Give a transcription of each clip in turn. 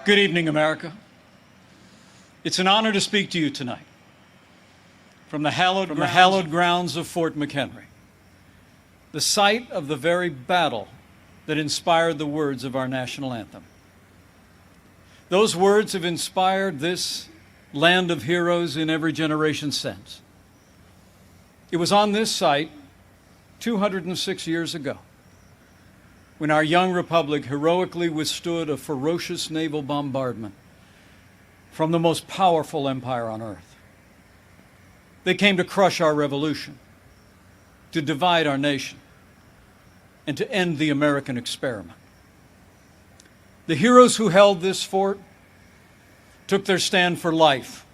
Good evening, America. It's an honor to speak to you tonight from the hallowed grounds of Fort McHenry, the site of the very battle that inspired the words of our national anthem. Those words have inspired this land of heroes in every generation since. It was on this site 206 years ago when our young republic heroically withstood a ferocious naval bombardment from the most powerful empire on earth. They came to crush our revolution, to divide our nation, and to end the American experiment. The heroes who held this fort took their stand for life,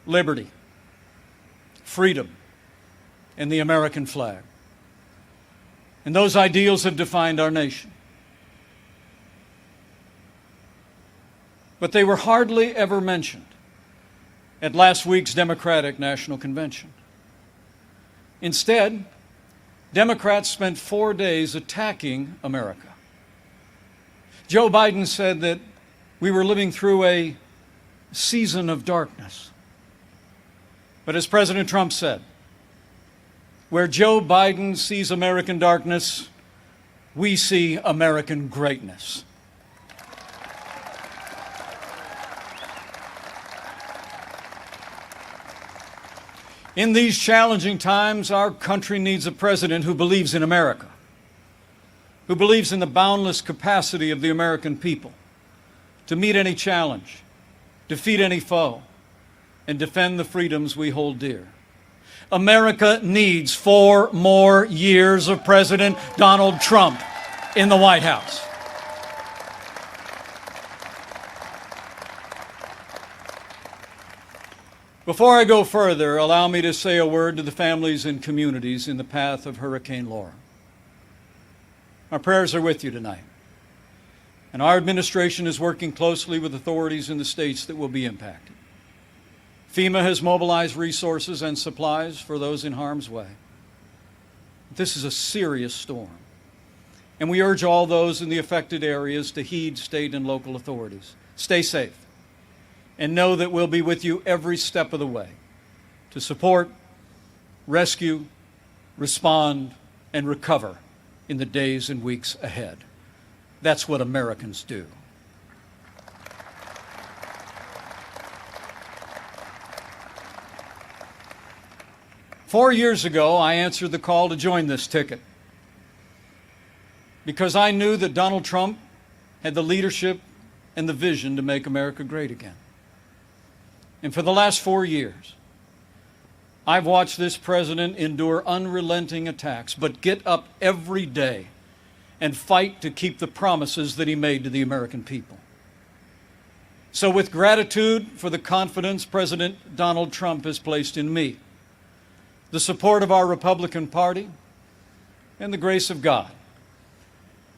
liberty, freedom, and the American flag. And those ideals have defined our nation. But they were hardly ever mentioned at last week's Democratic National Convention. Instead, Democrats spent 4 days attacking America. Joe Biden said that we were living through a season of darkness. But as President Trump said, where Joe Biden sees American darkness, we see American greatness. In these challenging times, our country needs a president who believes in America, who believes in the boundless capacity of the American people to meet any challenge, defeat any foe, and defend the freedoms we hold dear. America needs 4 more years of President Donald Trump in the White House. Before I go further, allow me to say a word to the families and communities in the path of Hurricane Laura. Our prayers are with you tonight, and our administration is working closely with authorities in the states that will be impacted. FEMA has mobilized resources and supplies for those in harm's way. This is a serious storm, and we urge all those in the affected areas to heed state and local authorities. Stay safe, and know that we'll be with you every step of the way to support, rescue, respond, and recover in the days and weeks ahead. That's what Americans do. Four years ago, I answered the call to join this ticket because I knew that Donald Trump had the leadership and the vision to make America great again. And for the last 4 years, I've watched this president endure unrelenting attacks, but get up every day and fight to keep the promises that he made to the American people. So with gratitude for the confidence President Donald Trump has placed in me, the support of our Republican Party, and the grace of God,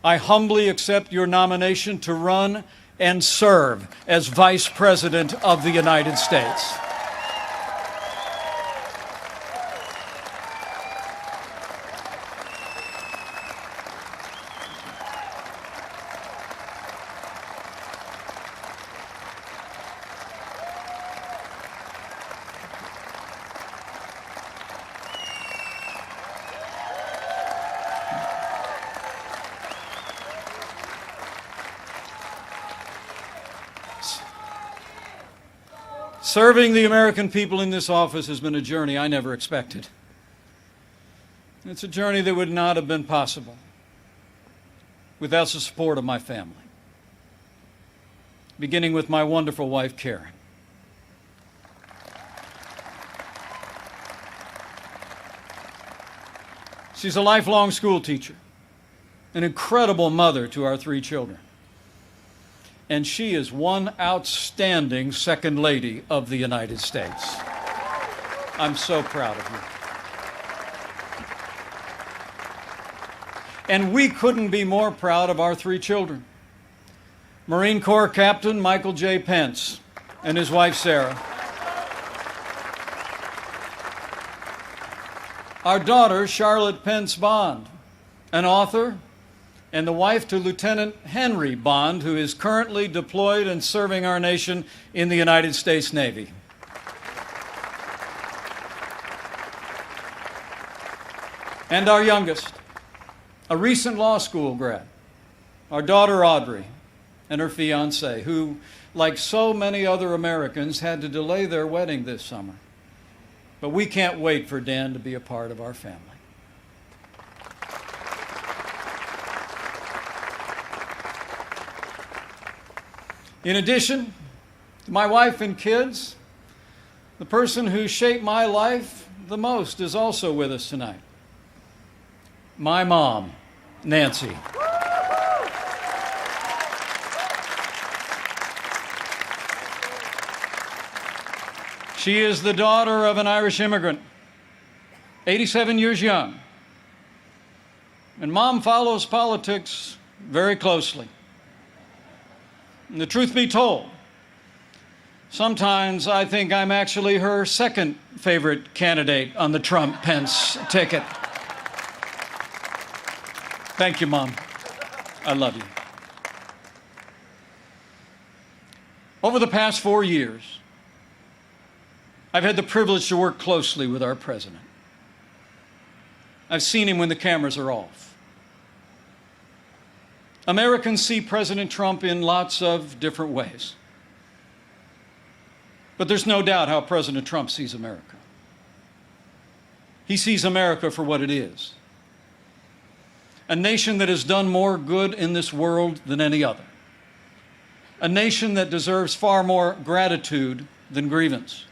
I humbly accept your nomination to run and serve as Vice President of the United States. Serving the American people in this office has been a journey I never expected. It's a journey that would not have been possible without the support of my family, beginning with my wonderful wife, Karen. She's a lifelong school teacher, an incredible mother to our 3 children. And she is one outstanding Second Lady of the United States. I'm so proud of you. And we couldn't be more proud of our 3 children. Marine Corps Captain Michael J. Pence and his wife Sarah. Our daughter Charlotte Pence Bond, an author, and the wife to Lieutenant Henry Bond, who is currently deployed and serving our nation in the United States Navy. And our youngest, a recent law school grad, our daughter Audrey, and her fiancé, who, like so many other Americans, had to delay their wedding this summer. But we can't wait for Dan to be a part of our family. In addition to my wife and kids, the person who shaped my life the most is also with us tonight. My mom, Nancy. She is the daughter of an Irish immigrant, 87 years young. And Mom follows politics very closely. And the truth be told, sometimes I think I'm actually her second favorite candidate on the Trump-Pence ticket. Thank you, Mom. I love you. Over the past 4 years, I've had the privilege to work closely with our president. I've seen him when the cameras are off. Americans see President Trump in lots of different ways. But there's no doubt how President Trump sees America. He sees America for what it is. A nation that has done more good in this world than any other. A nation that deserves far more gratitude than grievance.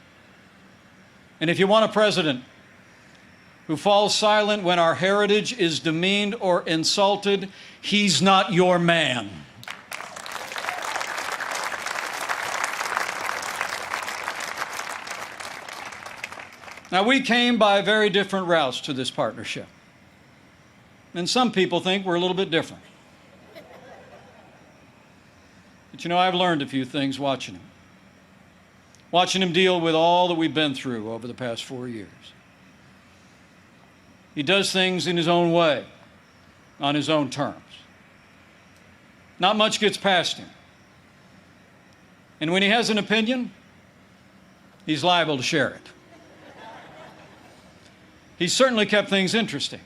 And if you want a president who falls silent when our heritage is demeaned or insulted, he's not your man. Now, we came by very different routes to this partnership. And some people think we're a little bit different. But you know, I've learned a few things watching him. Watching him deal with all that we've been through over the past 4 years. He does things in his own way, on his own terms. Not much gets past him. And when he has an opinion, he's liable to share it. He's certainly kept things interesting.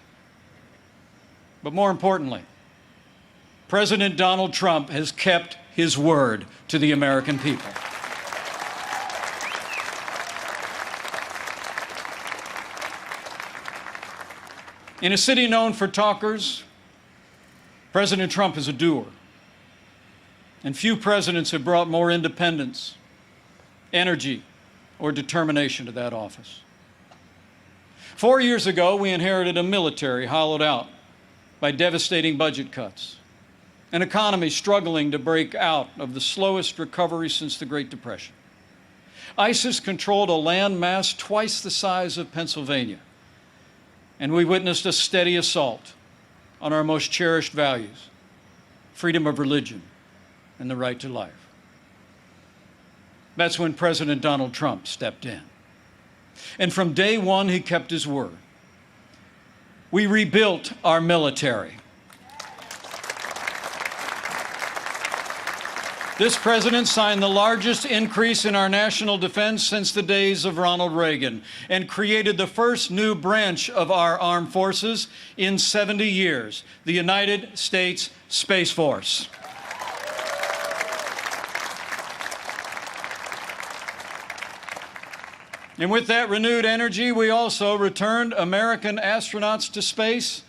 But more importantly, President Donald Trump has kept his word to the American people. In a city known for talkers, President Trump is a doer. And few presidents have brought more independence, energy, or determination to that office. 4 years ago, we inherited a military hollowed out by devastating budget cuts, an economy struggling to break out of the slowest recovery since the Great Depression. ISIS controlled a land mass twice the size of Pennsylvania, and we witnessed a steady assault on our most cherished values, freedom of religion and the right to life. That's when President Donald Trump stepped in. And from day one, he kept his word. We rebuilt our military. This president signed the largest increase in our national defense since the days of Ronald Reagan and created the first new branch of our armed forces in 70 years, the United States Space Force. And with that renewed energy, we also returned American astronauts to space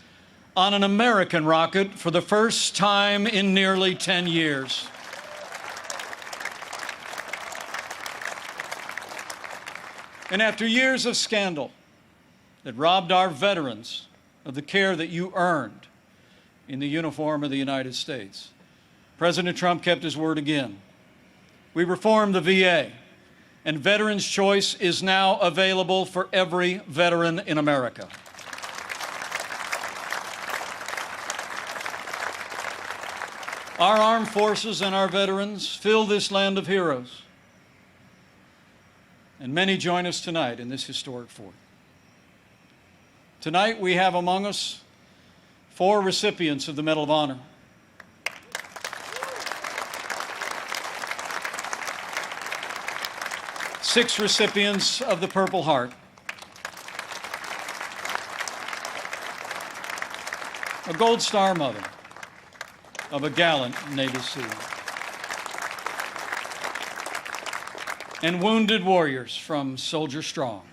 on an American rocket for the first time in nearly 10 years. And after years of scandal that robbed our veterans of the care that you earned in the uniform of the United States, President Trump kept his word again. We reformed the VA, and Veterans Choice is now available for every veteran in America. Our armed forces and our veterans fill this land of heroes. And many join us tonight in this historic fort. Tonight we have among us 4 recipients of the Medal of Honor. 6 recipients of the Purple Heart. A Gold Star mother of a gallant Navy SEAL. And wounded warriors from Soldier Strong,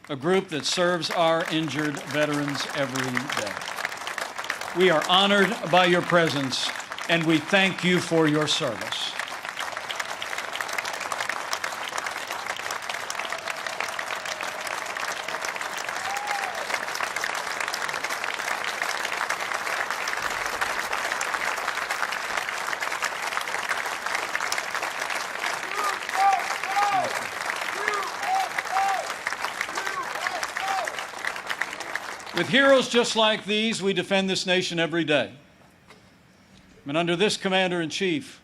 a group that serves our injured veterans every day. We are honored by your presence, and we thank you for your service. With heroes just like these, we defend this nation every day. And under this Commander-in-Chief,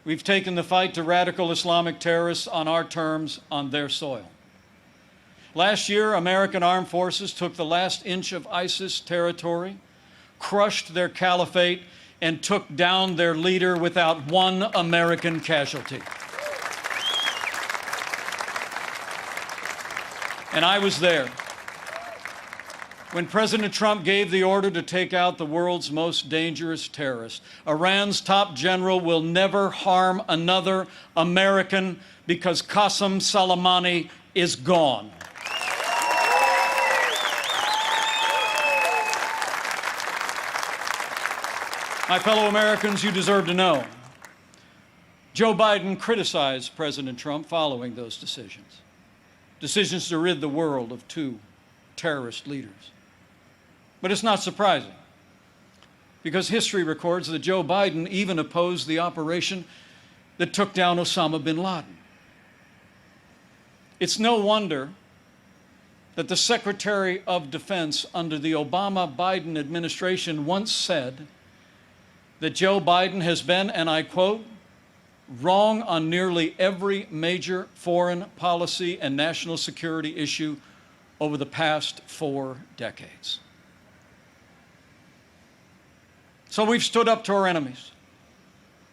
we've taken the fight to radical Islamic terrorists on our terms, on their soil. Last year, American armed forces took the last inch of ISIS territory, crushed their caliphate, and took down their leader without one American casualty. And I was there when President Trump gave the order to take out the world's most dangerous terrorist. Iran's top general will never harm another American because Qasem Soleimani is gone. My fellow Americans, you deserve to know, Joe Biden criticized President Trump following those decisions to rid the world of 2 terrorist leaders. But it's not surprising, because history records that Joe Biden even opposed the operation that took down Osama bin Laden. It's no wonder that the Secretary of Defense under the Obama-Biden administration once said that Joe Biden has been, and I quote, wrong on nearly every major foreign policy and national security issue over the past 4 decades. So we've stood up to our enemies,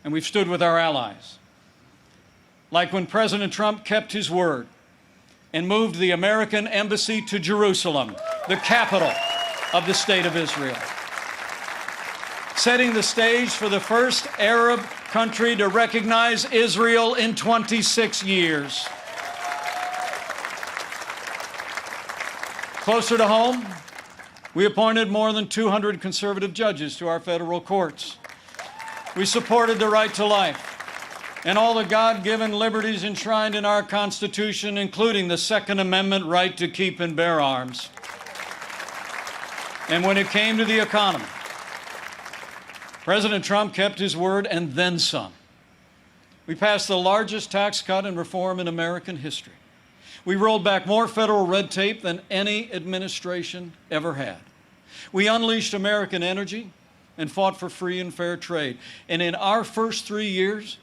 and we've stood with our allies. Like when President Trump kept his word and moved the American embassy to Jerusalem, the capital of the State of Israel, setting the stage for the first Arab country to recognize Israel in 26 years. Closer to home, we appointed more than 200 conservative judges to our federal courts. We supported the right to life and all the God-given liberties enshrined in our Constitution, including the Second Amendment right to keep and bear arms. And when it came to the economy, President Trump kept his word and then some. We passed the largest tax cut and reform in American history. We rolled back more federal red tape than any administration ever had. We unleashed American energy and fought for free and fair trade. And in our first 3 years,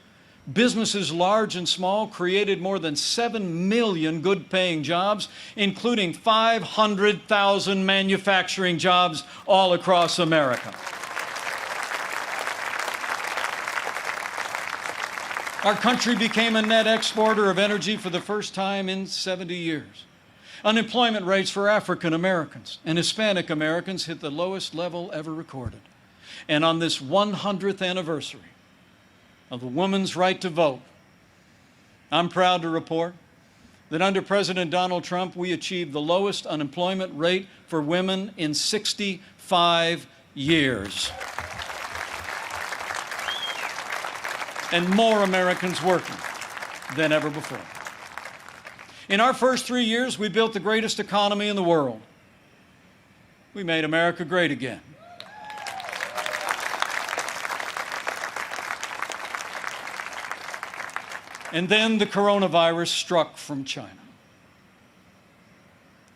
businesses large and small created more than 7 million good-paying jobs, including 500,000 manufacturing jobs all across America. Our country became a net exporter of energy for the first time in 70 years. Unemployment rates for African Americans and Hispanic Americans hit the lowest level ever recorded. And on this 100th anniversary of the woman's right to vote, I'm proud to report that under President Donald Trump, we achieved the lowest unemployment rate for women in 65 years. And more Americans working than ever before. In our first 3 years, we built the greatest economy in the world. We made America great again. And then the coronavirus struck from China.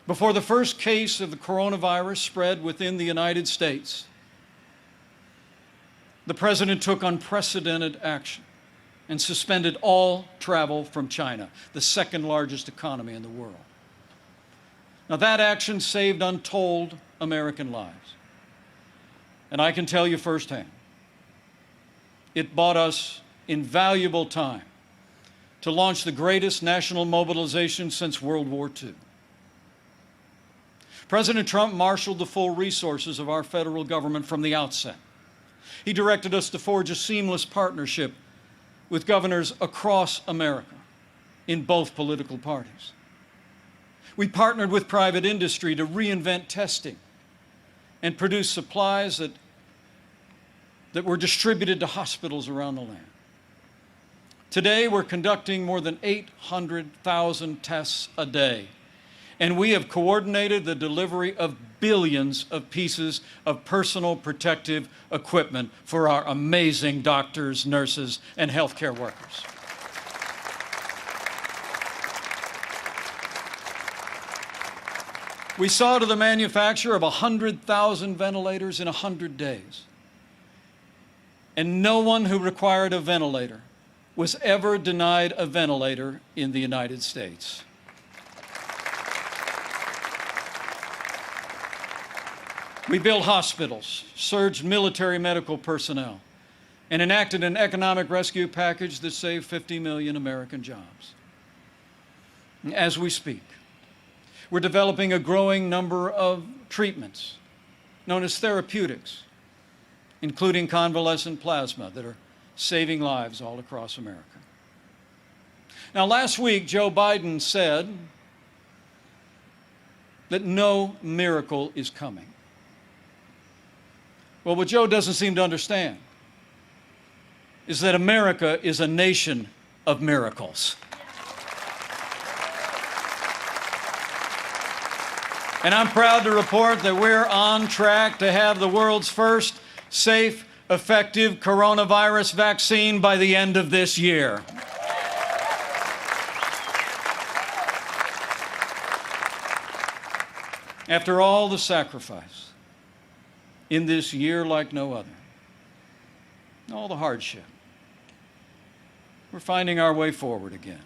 Before the first case of the coronavirus spread within the United States, the President took unprecedented action and suspended all travel from China, the second largest economy in the world. Now, that action saved untold American lives. And I can tell you firsthand, it bought us invaluable time to launch the greatest national mobilization since World War II. President Trump marshaled the full resources of our federal government from the outset. He directed us to forge a seamless partnership with governors across America in both political parties. We partnered with private industry to reinvent testing and produce supplies that were distributed to hospitals around the land. Today, we're conducting more than 800,000 tests a day, and we have coordinated the delivery of billions of pieces of personal protective equipment for our amazing doctors, nurses, and healthcare workers. We saw to the manufacture of 100,000 ventilators in 100 days. And no one who required a ventilator was ever denied a ventilator in the United States. We built hospitals, surged military medical personnel, and enacted an economic rescue package that saved 50 million American jobs. As we speak, we're developing a growing number of treatments known as therapeutics, including convalescent plasma, that are saving lives all across America. Now, last week, Joe Biden said that no miracle is coming. Well, what Joe doesn't seem to understand is that America is a nation of miracles. And I'm proud to report that we're on track to have the world's first safe, effective coronavirus vaccine by the end of this year. After all the sacrifice in this year like no other, all the hardship, we're finding our way forward again.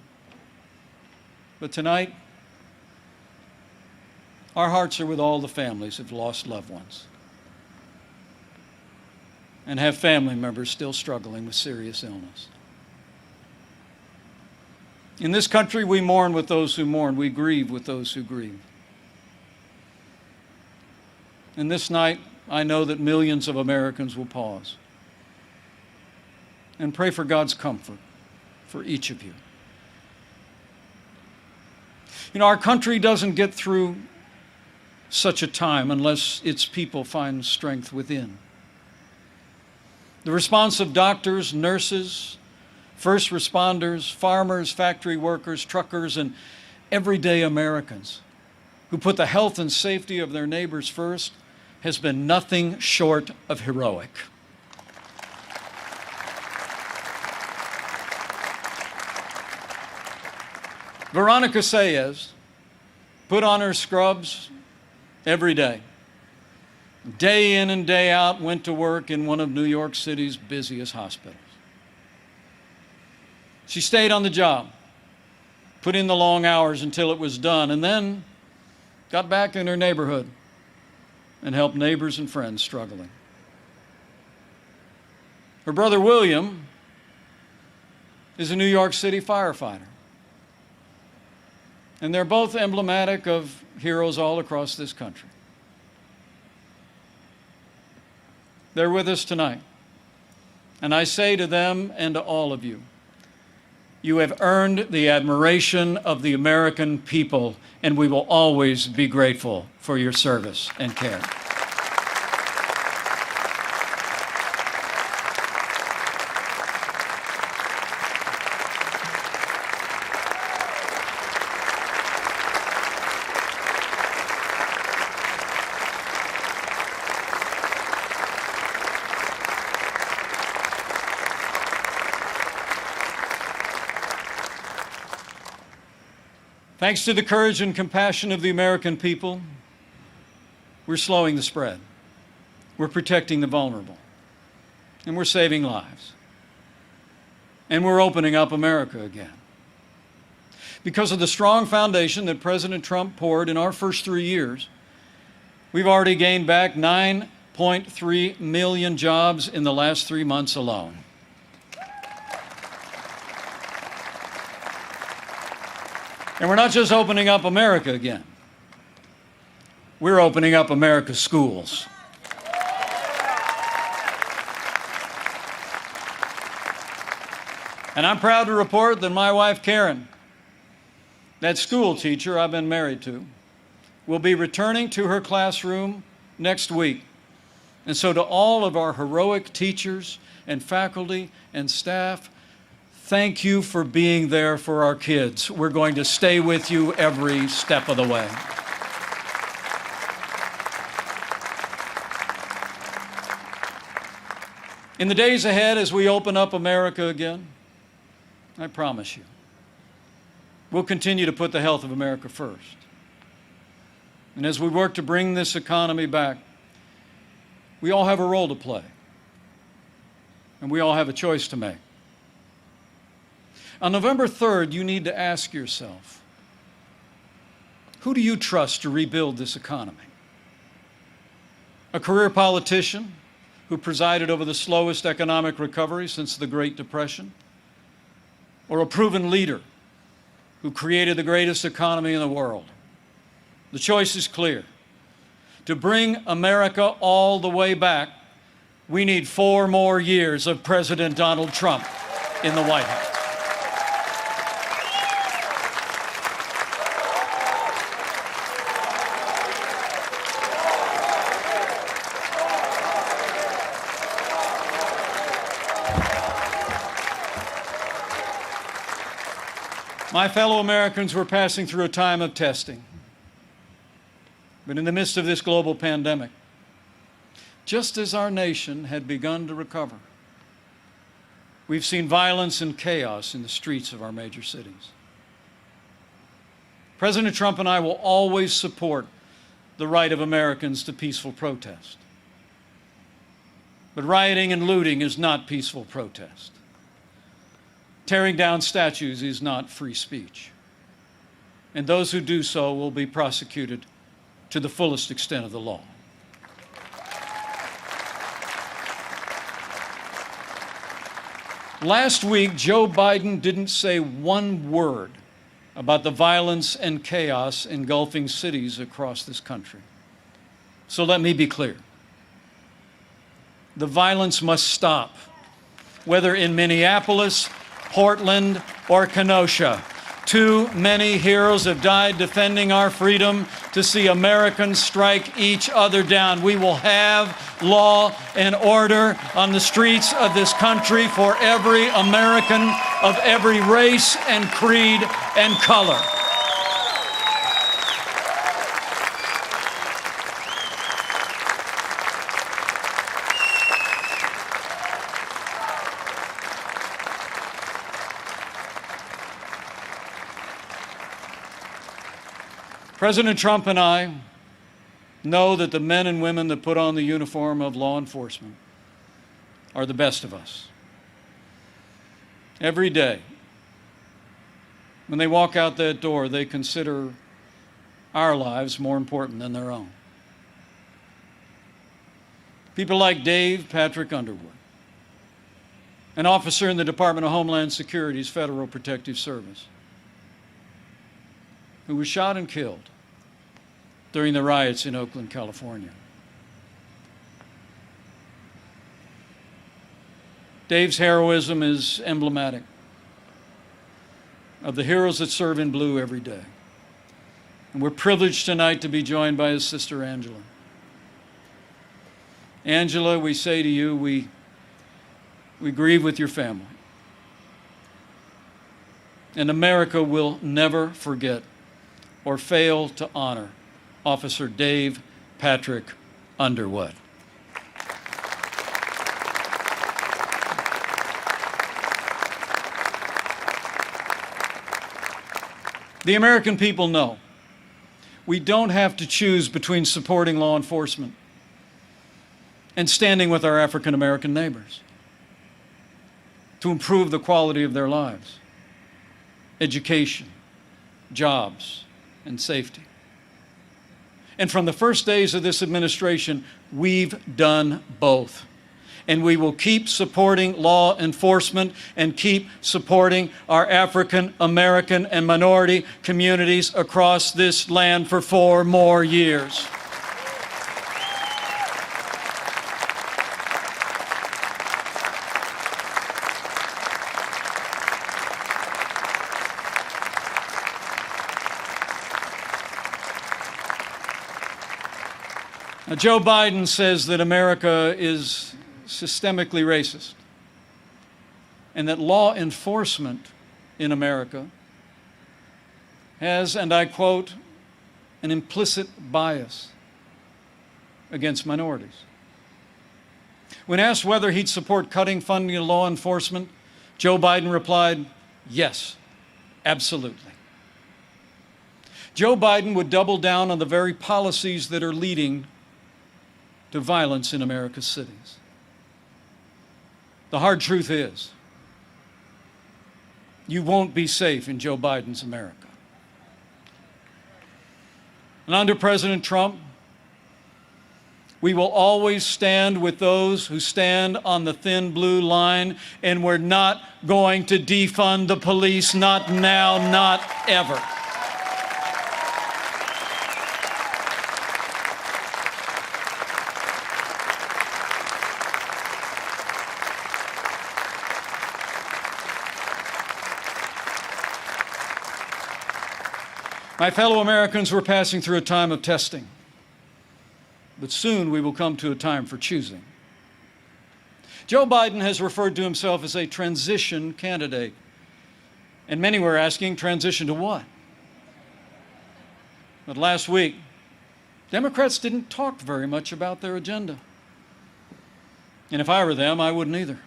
But tonight, our hearts are with all the families who've lost loved ones and have family members still struggling with serious illness. In this country, we mourn with those who mourn. We grieve with those who grieve. And this night, I know that millions of Americans will pause and pray for God's comfort for each of you. You know, our country doesn't get through such a time unless its people find strength within. The response of doctors, nurses, first responders, farmers, factory workers, truckers, and everyday Americans who put the health and safety of their neighbors first has been nothing short of heroic. Veronica Sayez put on her scrubs every day in and day out, went to work in one of New York City's busiest hospitals. She stayed on the job, put in the long hours until it was done, and then got back in her neighborhood and helped neighbors and friends struggling. Her brother William is a New York City firefighter. And they're both emblematic of heroes all across this country. They're with us tonight. And I say to them and to all of you, you have earned the admiration of the American people, and we will always be grateful for your service and care. Thanks to the courage and compassion of the American people, we're slowing the spread. We're protecting the vulnerable. And we're saving lives. And we're opening up America again. Because of the strong foundation that President Trump poured in our first 3 years, we've already gained back 9.3 million jobs in the last 3 months alone. And we're not just opening up America again. We're opening up America's schools. And I'm proud to report that my wife, Karen, that school teacher I've been married to, will be returning to her classroom next week. And so to all of our heroic teachers and faculty and staff, thank you for being there for our kids. We're going to stay with you every step of the way. In the days ahead, as we open up America again, I promise you, we'll continue to put the health of America first. And as we work to bring this economy back, we all have a role to play, and we all have a choice to make. On November 3rd, you need to ask yourself, who do you trust to rebuild this economy? A career politician who presided over the slowest economic recovery since the Great Depression? Or a proven leader who created the greatest economy in the world? The choice is clear. To bring America all the way back, we need 4 more years of President Donald Trump in the White House. My fellow Americans were passing through a time of testing. But in the midst of this global pandemic, just as our nation had begun to recover, we've seen violence and chaos in the streets of our major cities. President Trump and I will always support the right of Americans to peaceful protest. But rioting and looting is not peaceful protest. Tearing down statues is not free speech. And those who do so will be prosecuted to the fullest extent of the law. Last week, Joe Biden didn't say one word about the violence and chaos engulfing cities across this country. So let me be clear. The violence must stop, whether in Minneapolis, Portland, or Kenosha. Too many heroes have died defending our freedom to see Americans strike each other down. We will have law and order on the streets of this country for every American of every race and creed and color. President Trump and I know that the men and women that put on the uniform of law enforcement are the best of us. Every day, when they walk out that door, they consider our lives more important than their own. People like Dave Patrick Underwood, an officer in the Department of Homeland Security's Federal Protective Service, who was shot and killed during the riots in Oakland, California. Dave's heroism is emblematic of the heroes that serve in blue every day. And we're privileged tonight to be joined by his sister, Angela. Angela, we say to you, we grieve with your family. And America will never forget or fail to honor Officer Dave Patrick Underwood. The American people know we don't have to choose between supporting law enforcement and standing with our African American neighbors to improve the quality of their lives, education, jobs, and safety. And from the first days of this administration, we've done both. and we will keep supporting law enforcement and keep supporting our African American and minority communities across this land for 4 more years. Now, Joe Biden says that America is systemically racist and that law enforcement in America has, and I quote, an implicit bias against minorities. When asked whether he'd support cutting funding to law enforcement, Joe Biden replied, yes, absolutely. Joe Biden would double down on the very policies that are leading to violence in America's cities. The hard truth is, you won't be safe in Joe Biden's America. And under President Trump, we will always stand with those who stand on the thin blue line, and we're not going to defund the police, not now, not ever. My fellow Americans, we're passing through a time of testing, but soon we will come to a time for choosing. Joe Biden has referred to himself as a transition candidate, and many were asking, transition to what? But last week, Democrats didn't talk very much about their agenda. And if I were them, I wouldn't either.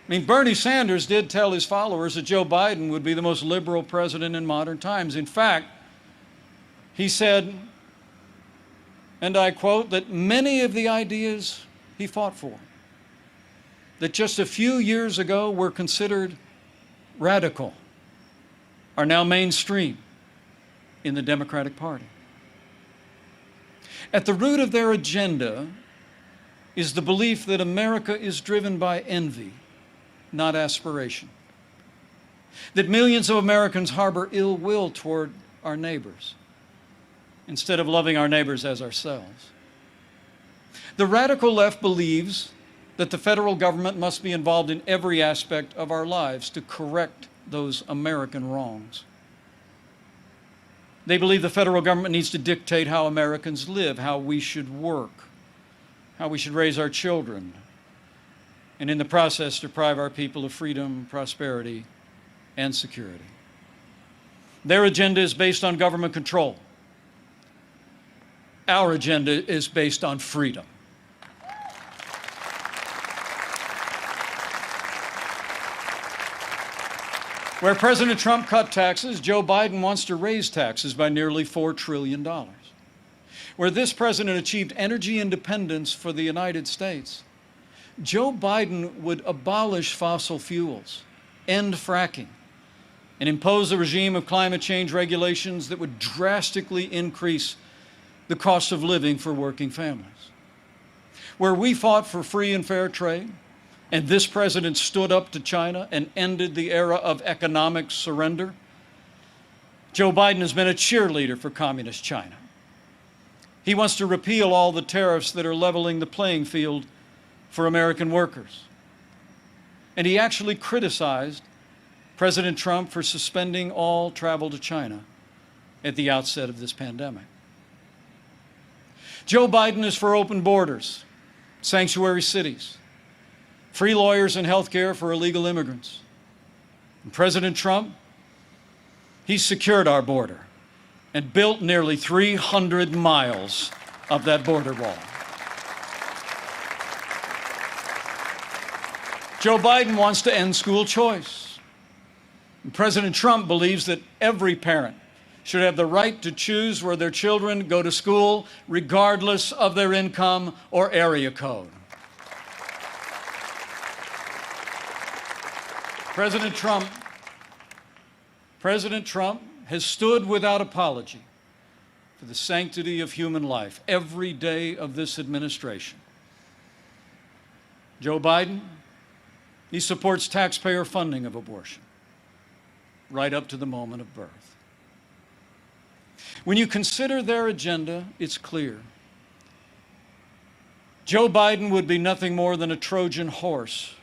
I mean, Bernie Sanders did tell his followers that Joe Biden would be the most liberal president in modern times. In fact, he said, and I quote, that many of the ideas he fought for, that just a few years ago were considered radical, are now mainstream in the Democratic Party. At the root of their agenda is the belief that America is driven by envy, not aspiration. That millions of Americans harbor ill will toward our neighbors instead of loving our neighbors as ourselves. The radical left believes that the federal government must be involved in every aspect of our lives to correct those American wrongs. They believe the federal government needs to dictate how Americans live, how we should work, how we should raise our children, and in the process deprive our people of freedom, prosperity, and security. Their agenda is based on government control. Our agenda is based on freedom. Where President Trump cut taxes, Joe Biden wants to raise taxes by nearly $4 trillion. Where this president achieved energy independence for the United States, Joe Biden would abolish fossil fuels, end fracking, and impose a regime of climate change regulations that would drastically increase the cost of living for working families. Where we fought for free and fair trade, and this president stood up to China and ended the era of economic surrender, Joe Biden has been a cheerleader for communist China. He wants to repeal all the tariffs that are leveling the playing field for American workers. And he actually criticized President Trump for suspending all travel to China at the outset of this pandemic. Joe Biden is for open borders, sanctuary cities, free lawyers and health care for illegal immigrants. And President Trump, he's secured our border and built nearly 300 miles of that border wall. Joe Biden wants to end school choice. And President Trump believes that every parent should have the right to choose where their children go to school, regardless of their income or area code. President Trump has stood without apology for the sanctity of human life every day of this administration. Joe Biden, he supports taxpayer funding of abortion right up to the moment of birth. When you consider their agenda, it's clear. Joe Biden would be nothing more than a Trojan horse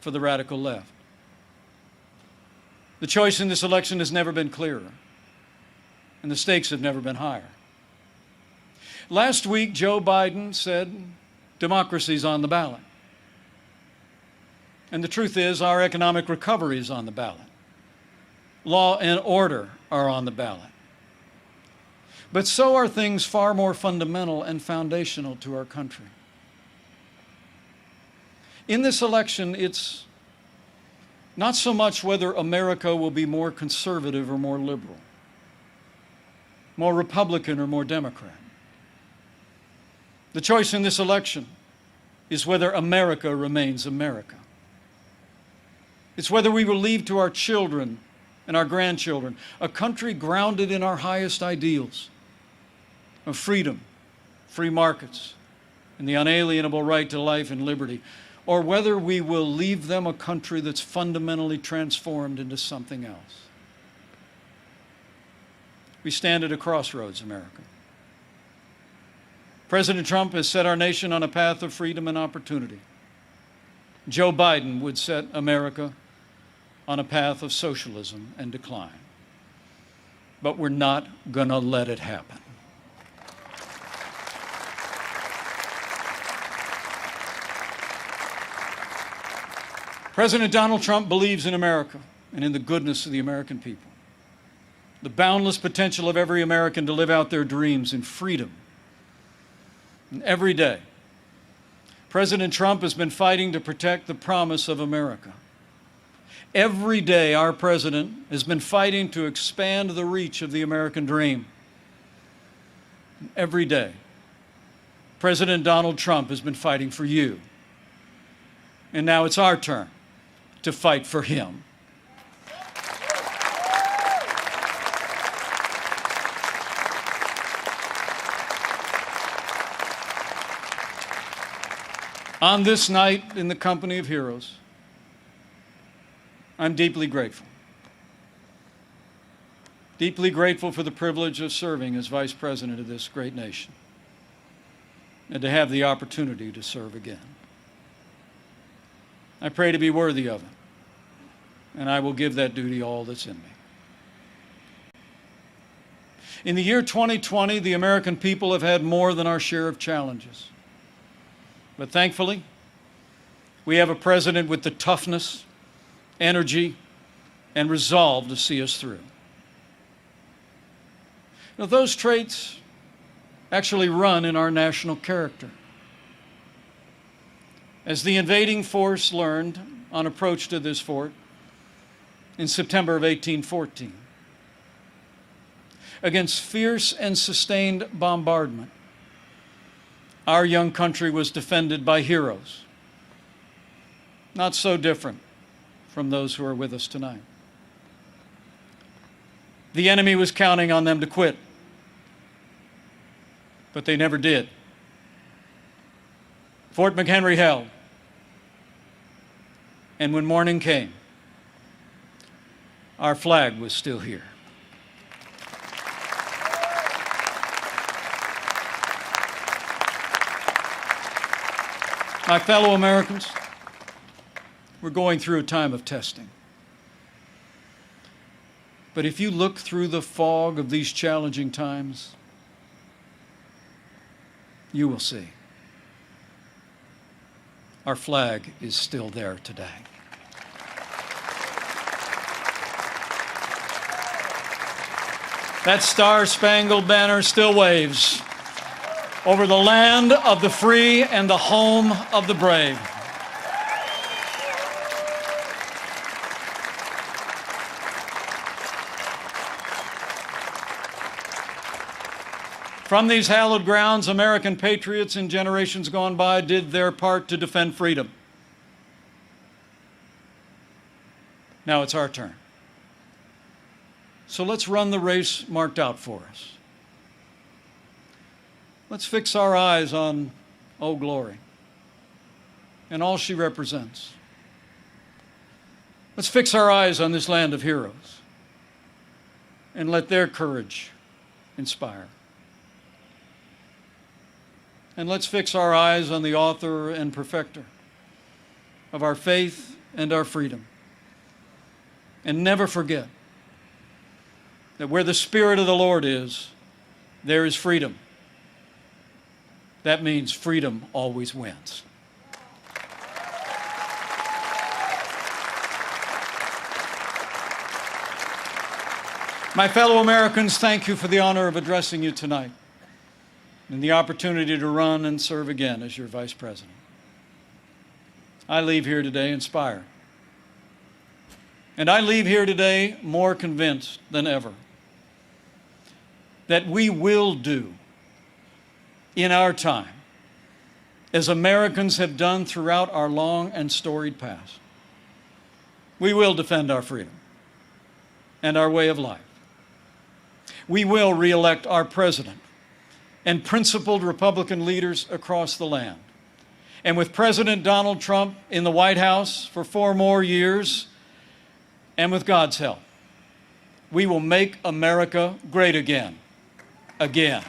for the radical left. The choice in this election has never been clearer, and the stakes have never been higher. Last week, Joe Biden said democracy's on the ballot. And the truth is, our economic recovery is on the ballot. Law and order are on the ballot. But so are things far more fundamental and foundational to our country. In this election, it's not so much whether America will be more conservative or more liberal, more Republican or more Democrat. The choice in this election is whether America remains America. It's whether we will leave to our children and our grandchildren a country grounded in our highest ideals of freedom, free markets, and the unalienable right to life and liberty, or whether we will leave them a country that's fundamentally transformed into something else. We stand at a crossroads, America. President Trump has set our nation on a path of freedom and opportunity. Joe Biden would set America on a path of socialism and decline. But we're not going to let it happen. President Donald Trump believes in America and in the goodness of the American people, the boundless potential of every American to live out their dreams in freedom. And every day, President Trump has been fighting to protect the promise of America. Every day, our president has been fighting to expand the reach of the American dream. And every day, President Donald Trump has been fighting for you. And now it's our turn to fight for him. On this night, in the company of heroes, I'm deeply grateful. Deeply grateful for the privilege of serving as Vice President of this great nation and to have the opportunity to serve again. I pray to be worthy of it, and I will give that duty all that's in me. In the year 2020, the American people have had more than our share of challenges. But thankfully, we have a president with the toughness, energy, and resolve to see us through. Now, those traits actually run in our national character. As the invading force learned on approach to this fort in September of 1814, against fierce and sustained bombardment, our young country was defended by heroes, not so different from those who are with us tonight. The enemy was counting on them to quit, but they never did. Fort McHenry held, and when morning came, our flag was still here. My fellow Americans, we're going through a time of testing. But if you look through the fog of these challenging times, you will see our flag is still there today. That star-spangled banner still waves over the land of the free and the home of the brave. From these hallowed grounds, American patriots in generations gone by did their part to defend freedom. Now it's our turn. So let's run the race marked out for us. Let's fix our eyes on Old Glory and all she represents. Let's fix our eyes on this land of heroes and let their courage inspire. And let's fix our eyes on the author and perfecter of our faith and our freedom. And never forget that where the Spirit of the Lord is, there is freedom. That means freedom always wins. My fellow Americans, thank you for the honor of addressing you tonight and the opportunity to run and serve again as your Vice President. I leave here today inspired. And I leave here today more convinced than ever that we will do in our time as Americans have done throughout our long and storied past. We will defend our freedom and our way of life. We will re-elect our president and principled Republican leaders across the land. And with President Donald Trump in the White House for 4 more years, and with God's help, we will make America great again. Again.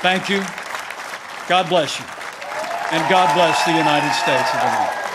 Thank you. God bless you. And God bless the United States of America.